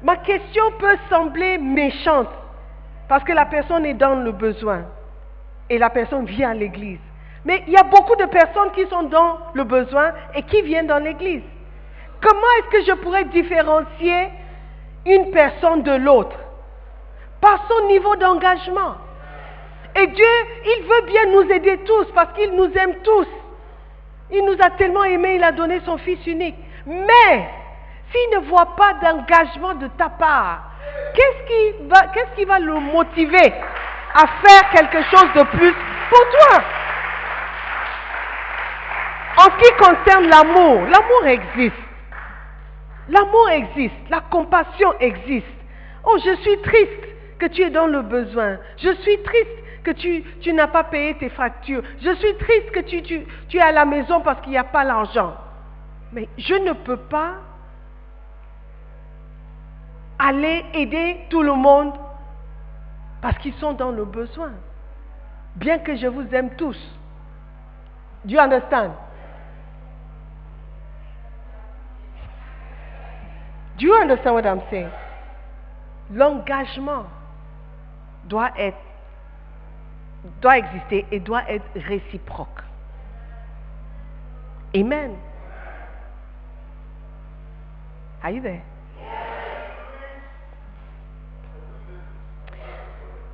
Ma question peut sembler méchante parce que la personne est dans le besoin et la personne vient à l'église. Mais il y a beaucoup de personnes qui sont dans le besoin et qui viennent dans l'église. Comment est-ce que je pourrais différencier une personne de l'autre? Par son niveau d'engagement. Et Dieu, il veut bien nous aider tous parce qu'il nous aime tous. Il nous a tellement aimés, il a donné son Fils unique. Mais, s'il ne voit pas d'engagement de ta part, qu'est-ce qui va le motiver à faire quelque chose de plus pour toi? En ce qui concerne l'amour, l'amour existe. L'amour existe, la compassion existe. Oh, je suis triste que tu es dans le besoin. Je suis triste que tu n'as pas payé tes factures. Je suis triste que tu es à la maison parce qu'il n'y a pas l'argent. Mais je ne peux pas aller aider tout le monde parce qu'ils sont dans le besoin. Bien que je vous aime tous. Do you understand? Do you understand what I'm saying? L'engagement doit exister et doit être réciproque. Amen. Are you there?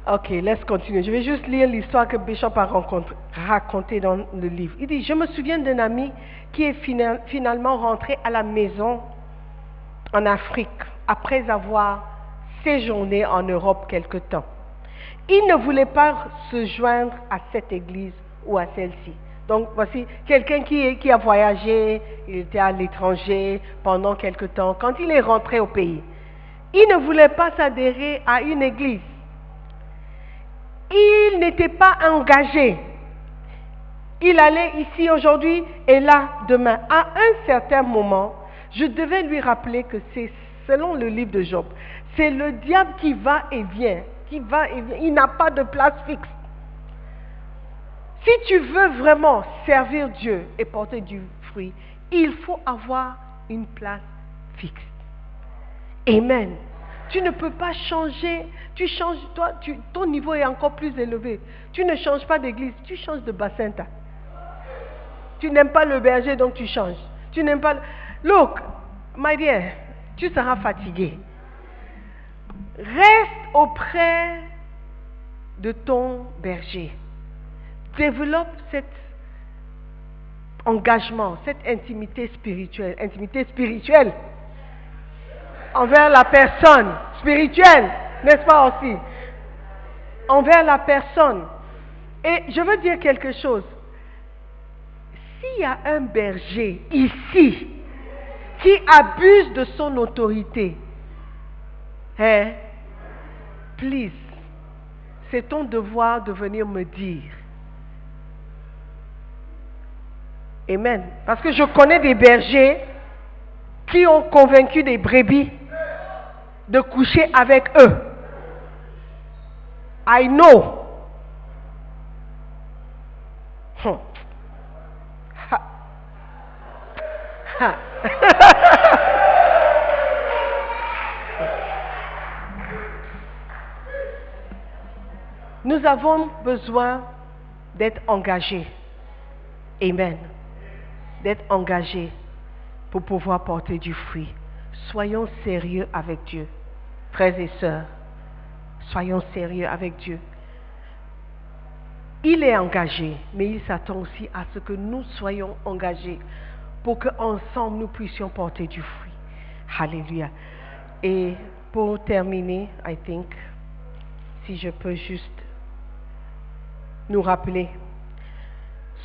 Ok, let's continue. Je vais juste lire l'histoire que Bishop a racontée dans le livre. Il dit, je me souviens d'un ami qui est finalement rentré à la maison en Afrique après avoir séjourné en Europe quelque temps. Il ne voulait pas se joindre à cette église ou à celle-ci. Donc voici quelqu'un qui a voyagé, il était à l'étranger pendant quelque temps. Quand il est rentré au pays, il ne voulait pas s'adhérer à une église. Il n'était pas engagé. Il allait ici aujourd'hui et là demain. À un certain moment, je devais lui rappeler que c'est selon le livre de Job, c'est le diable qui va et vient, il n'a pas de place fixe. Si tu veux vraiment servir Dieu et porter du fruit, il faut avoir une place fixe. Amen. Tu ne peux pas changer, tu changes, ton niveau est encore plus élevé. Tu ne changes pas d'église, tu changes de bassin. Tu n'aimes pas le berger, donc tu changes. Tu n'aimes pas... Look, my dear, tu seras fatigué. Reste auprès de ton berger. Développe cet engagement, cette intimité spirituelle. Intimité spirituelle envers la personne. Spirituelle, n'est-ce pas aussi? Envers la personne. Et je veux dire quelque chose. S'il y a un berger ici qui abuse de son autorité, please, c'est ton devoir de venir me dire. Amen. Parce que je connais des bergers qui ont convaincu des brebis de coucher avec eux. I know. Ha. Ha. Nous avons besoin d'être engagés. Amen. D'être engagés pour pouvoir porter du fruit. Soyons sérieux avec Dieu. Frères et sœurs, soyons sérieux avec Dieu. Il est engagé, mais il s'attend aussi à ce que nous soyons engagés pour qu'ensemble nous puissions porter du fruit. Alléluia. Et pour terminer, I think, si je peux juste nous rappeler,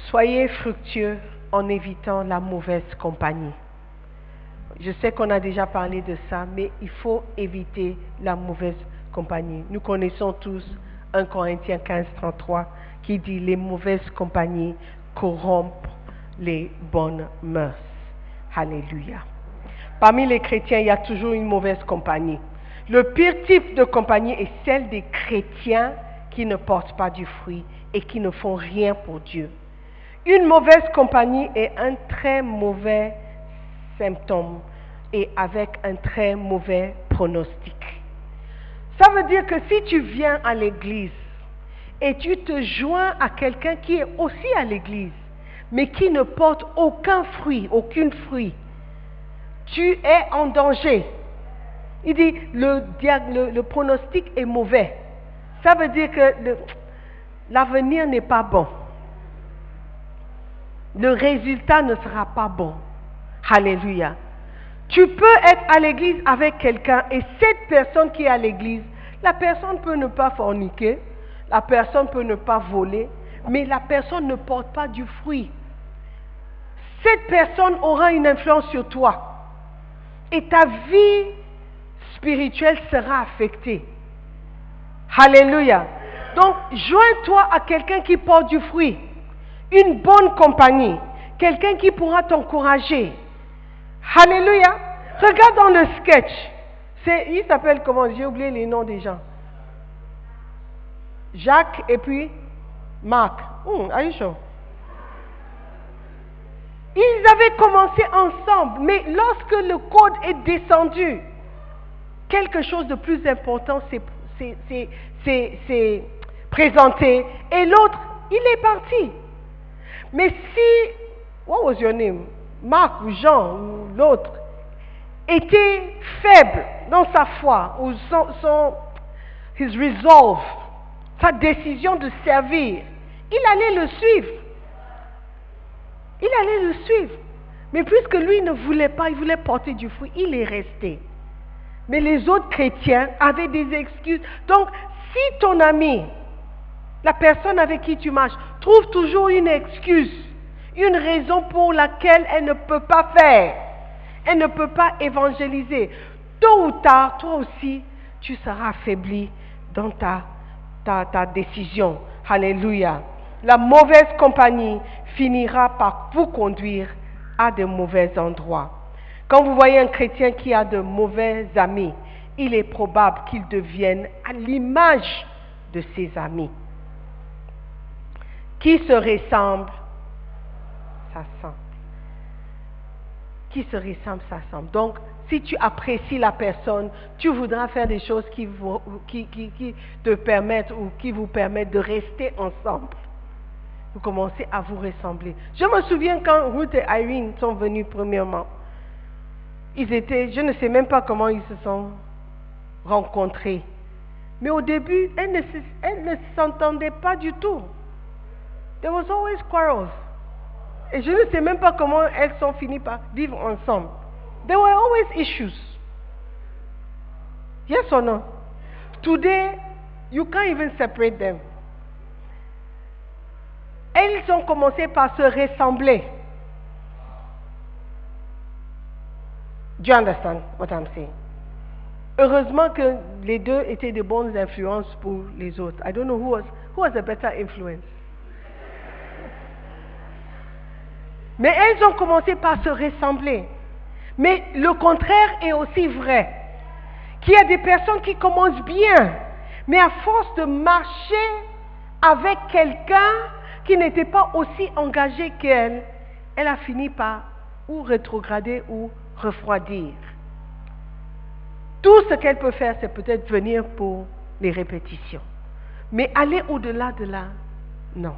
soyez fructueux en évitant la mauvaise compagnie. Je sais qu'on a déjà parlé de ça, mais il faut éviter la mauvaise compagnie. Nous connaissons tous 1 Corinthiens 15, 33 qui dit « Les mauvaises compagnies corrompent les bonnes mœurs. » Alléluia. Parmi les chrétiens, il y a toujours une mauvaise compagnie. Le pire type de compagnie est celle des chrétiens qui ne portent pas du fruit et qui ne font rien pour Dieu. Une mauvaise compagnie est un très mauvais symptôme et avec un très mauvais pronostic. Ça veut dire que si tu viens à l'église et tu te joins à quelqu'un qui est aussi à l'église, mais qui ne porte aucun fruit, tu es en danger. Il dit, le pronostic est mauvais. Ça veut dire que l'avenir n'est pas bon. Le résultat ne sera pas bon. Alléluia. Tu peux être à l'église avec quelqu'un et cette personne qui est à l'église, la personne peut ne pas forniquer, la personne peut ne pas voler, mais la personne ne porte pas du fruit. Cette personne aura une influence sur toi et ta vie spirituelle sera affectée. Alléluia. Donc, joins-toi à quelqu'un qui porte du fruit, une bonne compagnie, quelqu'un qui pourra t'encourager. Alléluia. Regarde dans le sketch. Il s'appelle comment? J'ai oublié les noms des gens. Jacques et puis Marc. Are you sure? Ils avaient commencé ensemble, mais lorsque le code est descendu, quelque chose de plus important s'est présenté et l'autre, il est parti. Mais si, what was your name? Marc ou Jean ou l'autre était faible dans sa foi ou his resolve, sa décision de servir, il allait le suivre. Il allait le suivre. Mais puisque lui ne voulait pas, il voulait porter du fruit, il est resté. Mais les autres chrétiens avaient des excuses. Donc, si ton ami, la personne avec qui tu marches, trouve toujours une excuse, une raison pour laquelle elle ne peut pas faire, elle ne peut pas évangéliser, tôt ou tard, toi aussi, tu seras affaibli dans ta décision. Alléluia. La mauvaise compagnie finira par vous conduire à de mauvais endroits. Quand vous voyez un chrétien qui a de mauvais amis, il est probable qu'il devienne à l'image de ses amis. Qui se ressemble, s'assemble. Qui se ressemble, s'assemble. Donc, si tu apprécies la personne, tu voudras faire des choses qui te permettent ou qui vous permettent de rester ensemble. Vous commencez à vous ressembler. Je me souviens quand Ruth et Irene sont venus premièrement. Je ne sais même pas comment ils se sont rencontrés. Mais au début, elles ne s'entendaient pas du tout. There was always quarrels. Et je ne sais même pas comment elles sont finies par vivre ensemble. There were always issues. Yes or no? Today, you can't even separate them. Elles ont commencé par se ressembler. Do you understand what I'm saying? Heureusement que les deux étaient de bonnes influences pour les autres. I don't know who was a better influence. Mais elles ont commencé par se ressembler. Mais le contraire est aussi vrai. Qu'il y a des personnes qui commencent bien, mais à force de marcher avec quelqu'un qui n'était pas aussi engagé qu'elle, elle a fini par ou rétrograder ou refroidir. Tout ce qu'elle peut faire, c'est peut-être venir pour les répétitions. Mais aller au-delà de là, non.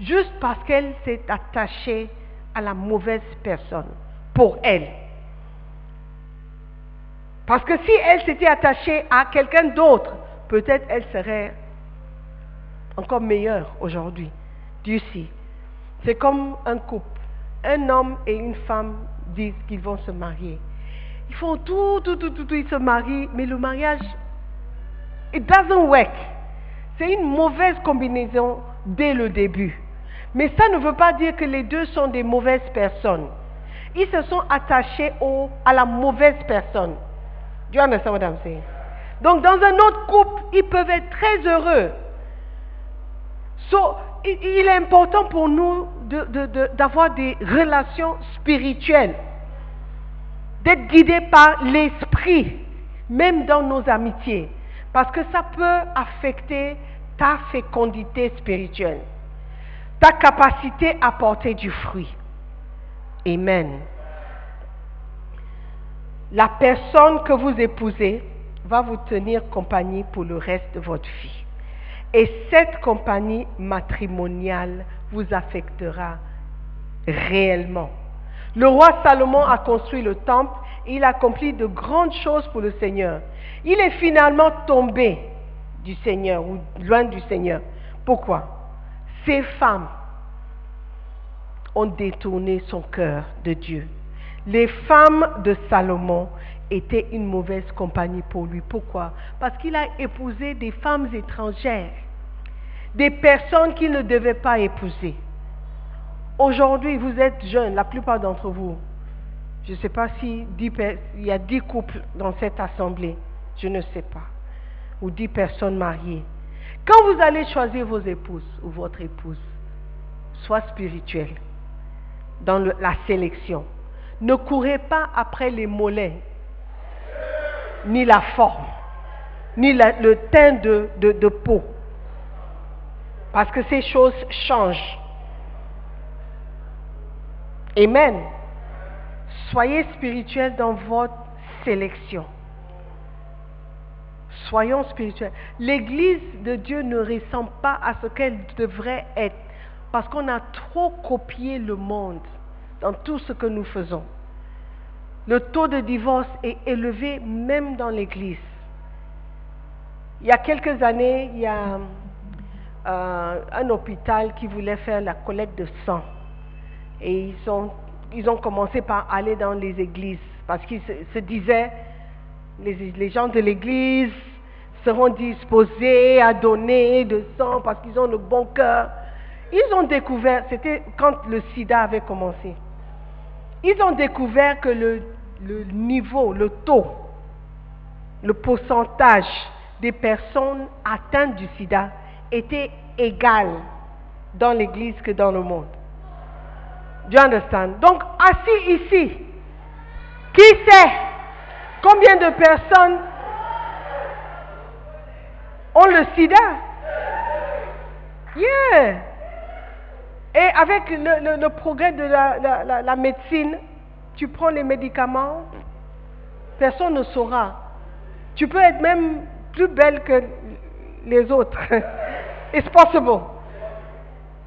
Juste parce qu'elle s'est attachée à la mauvaise personne pour elle. Parce que si elle s'était attachée à quelqu'un d'autre, peut-être elle serait encore meilleure aujourd'hui. Dieu sait. C'est comme un couple. Un homme et une femme disent qu'ils vont se marier. Ils font tout, ils se marient, mais le mariage, it doesn't work. C'est une mauvaise combinaison dès le début. Mais ça ne veut pas dire que les deux sont des mauvaises personnes. Ils se sont attachés à la mauvaise personne. Do you understand what I'm saying? Donc dans un autre couple, ils peuvent être très heureux. Il est important pour nous d'avoir des relations spirituelles, d'être guidés par l'esprit, même dans nos amitiés, parce que ça peut affecter ta fécondité spirituelle. ta capacité à porter du fruit. Amen. La personne que vous épousez va vous tenir compagnie pour le reste de votre vie. Et cette compagnie matrimoniale vous affectera réellement. Le roi Salomon a construit le temple et il a accompli de grandes choses pour le Seigneur. Il est finalement tombé du Seigneur ou loin du Seigneur. Pourquoi? Ces femmes ont détourné son cœur de Dieu. Les femmes de Salomon étaient une mauvaise compagnie pour lui. Pourquoi? Parce qu'il a épousé des femmes étrangères, des personnes qu'il ne devait pas épouser. Aujourd'hui, vous êtes jeunes, la plupart d'entre vous. Je ne sais pas s'il y a 10 couples dans cette assemblée, je ne sais pas, ou 10 personnes mariées. Quand vous allez choisir vos épouses ou votre épouse, sois spirituel dans la sélection. Ne courez pas après les mollets, ni la forme, ni le teint de peau, parce que ces choses changent. Amen. Soyez spirituels dans votre sélection. Soyons spirituels. L'Église de Dieu ne ressemble pas à ce qu'elle devrait être, parce qu'on a trop copié le monde dans tout ce que nous faisons. Le taux de divorce est élevé même dans l'Église. Il y a quelques années, il y a un hôpital qui voulait faire la collecte de sang. Et ils ont commencé par aller dans les églises, parce qu'ils se disaient, les gens de l'église seront disposés à donner de sang parce qu'ils ont le bon cœur. Ils ont découvert, c'était quand le sida avait commencé, ils ont découvert que le niveau, le taux, le pourcentage des personnes atteintes du sida était égal dans l'église que dans le monde. Do you understand? Donc, assis ici, qui sait combien de personnes ont le sida? Yeah! Et avec le progrès de la médecine, tu prends les médicaments, personne ne saura. Tu peux être même plus belle que les autres. It's possible.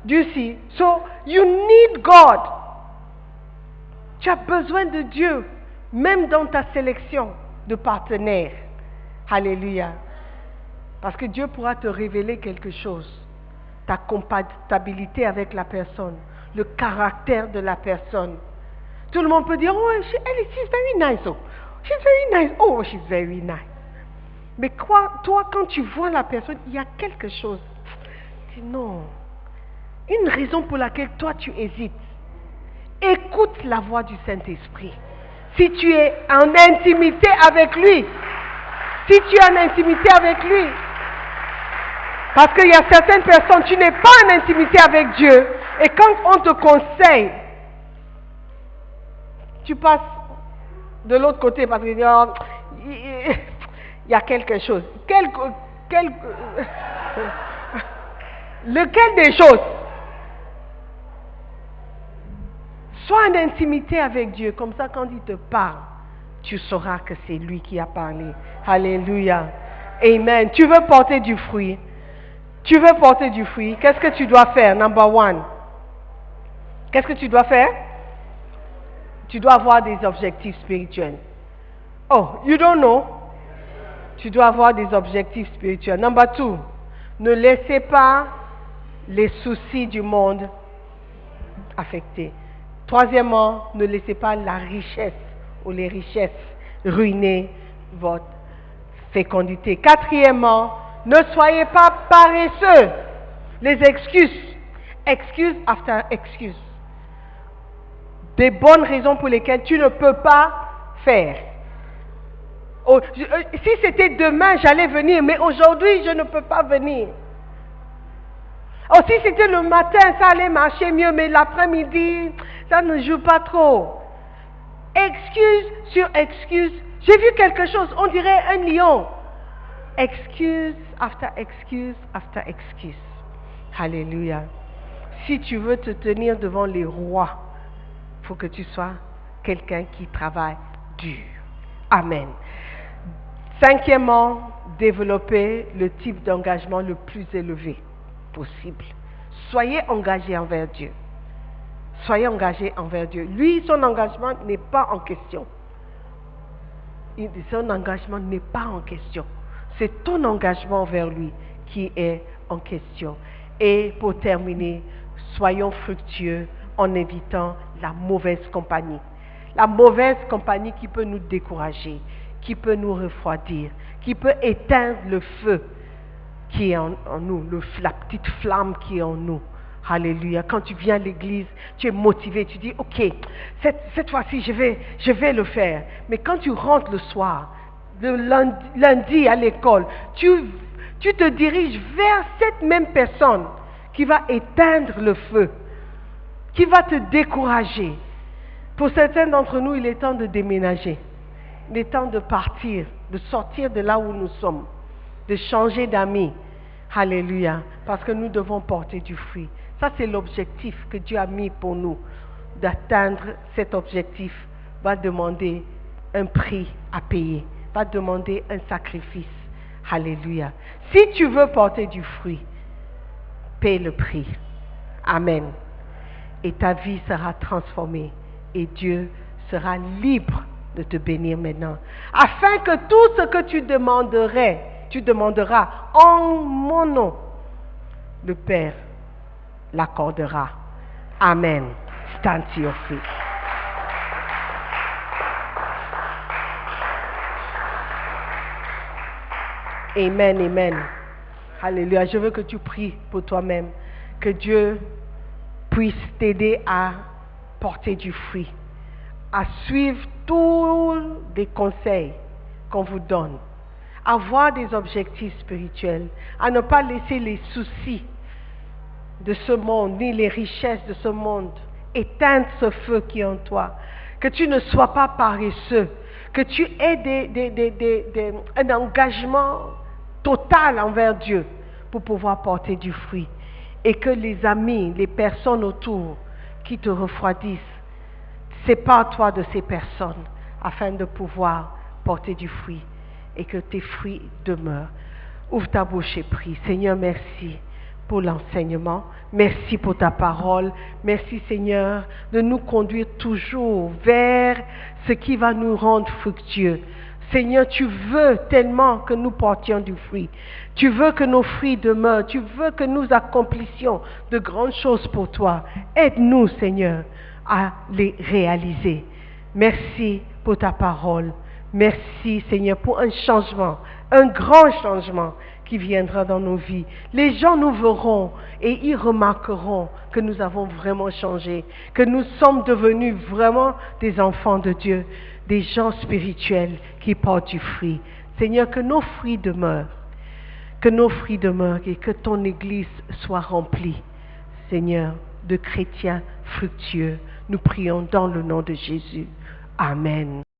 Do you see? So, you need God. Tu as besoin de Dieu, même dans ta sélection de partenaires. Alléluia. Parce que Dieu pourra te révéler quelque chose. Ta compatibilité avec la personne, le caractère de la personne. Tout le monde peut dire, oh, she's very nice. Oh, she's very nice. Oh, she's very nice. Mais toi, quand tu vois la personne, il y a quelque chose. Tu dis non. Une raison pour laquelle toi tu hésites. Écoute la voix du Saint-Esprit. Si tu es en intimité avec lui. Si tu es en intimité avec lui. Parce qu'il y a certaines personnes, tu n'es pas en intimité avec Dieu. Et quand on te conseille, tu passes de l'autre côté parce qu'il y a quelque chose. Lequel des choses? Sois en intimité avec Dieu, comme ça quand il te parle, tu sauras que c'est lui qui a parlé. Alléluia. Amen. Tu veux porter du fruit. Tu veux porter du fruit. Qu'est-ce que tu dois faire? Number one. Qu'est-ce que tu dois faire? Tu dois avoir des objectifs spirituels. Oh, you don't know? Tu dois avoir des objectifs spirituels. Number two. Ne laissez pas les soucis du monde affecter. Troisièmement, ne laissez pas la richesse ou les richesses ruiner votre fécondité. Quatrièmement, ne soyez pas paresseux. Les excuses. Excuse after excuse. Des bonnes raisons pour lesquelles tu ne peux pas faire. Oh, si c'était demain, j'allais venir, mais aujourd'hui, je ne peux pas venir. Oh, si c'était le matin, ça allait marcher mieux, mais l'après-midi, ça ne joue pas trop. Excuse sur excuse. J'ai vu quelque chose, on dirait un lion. Excuse after excuse after excuse. Alléluia. Si tu veux te tenir devant les rois, il faut que tu sois quelqu'un qui travaille dur. Amen. Cinquièmement, développer le type d'engagement le plus élevé possible. Soyez engagés envers Dieu. Soyez engagés envers Dieu. Lui, son engagement n'est pas en question. Son engagement n'est pas en question. C'est ton engagement envers lui qui est en question. Et pour terminer, soyons fructueux en évitant la mauvaise compagnie. La mauvaise compagnie qui peut nous décourager, qui peut nous refroidir, qui peut éteindre le feu qui est en nous, la petite flamme qui est en nous. Alléluia. Quand tu viens à l'église, tu es motivé, tu dis, ok, cette fois-ci, je vais le faire. Mais quand tu rentres le soir, le lundi à l'école, tu te diriges vers cette même personne qui va éteindre le feu, qui va te décourager. Pour certains d'entre nous, il est temps de déménager. Il est temps de partir, de sortir de là où nous sommes, de changer d'amis. Alléluia. Parce que nous devons porter du fruit. Ça, c'est l'objectif que Dieu a mis pour nous. D'atteindre cet objectif va demander un prix à payer, va demander un sacrifice. Alléluia. Si tu veux porter du fruit, paie le prix. Amen. Et ta vie sera transformée et Dieu sera libre de te bénir maintenant. Afin que tout ce que tu demanderas en mon nom, le Père l'accordera. Amen. Stand to your feet. Amen, amen. Alléluia. Je veux que tu pries pour toi-même. Que Dieu puisse t'aider à porter du fruit, à suivre tous les conseils qu'on vous donne, à avoir des objectifs spirituels, à ne pas laisser les soucis de ce monde, ni les richesses de ce monde éteindre ce feu qui est en toi. Que tu ne sois pas paresseux, que tu aies un engagement total envers Dieu pour pouvoir porter du fruit. Et que les amis, les personnes autour qui te refroidissent, sépare-toi de ces personnes afin de pouvoir porter du fruit et que tes fruits demeurent. Ouvre ta bouche et prie. Seigneur, merci pour l'enseignement. Merci pour ta parole. Merci, Seigneur, de nous conduire toujours vers ce qui va nous rendre fructueux. Seigneur, tu veux tellement que nous portions du fruit. Tu veux que nos fruits demeurent. Tu veux que nous accomplissions de grandes choses pour toi. Aide-nous, Seigneur, à les réaliser. Merci pour ta parole. Merci, Seigneur, pour un changement, un grand changement qui viendra dans nos vies. Les gens nous verront et ils remarqueront que nous avons vraiment changé, que nous sommes devenus vraiment des enfants de Dieu, des gens spirituels qui portent du fruit. Seigneur, que nos fruits demeurent et que ton Église soit remplie, Seigneur, de chrétiens fructueux. Nous prions dans le nom de Jésus. Amen.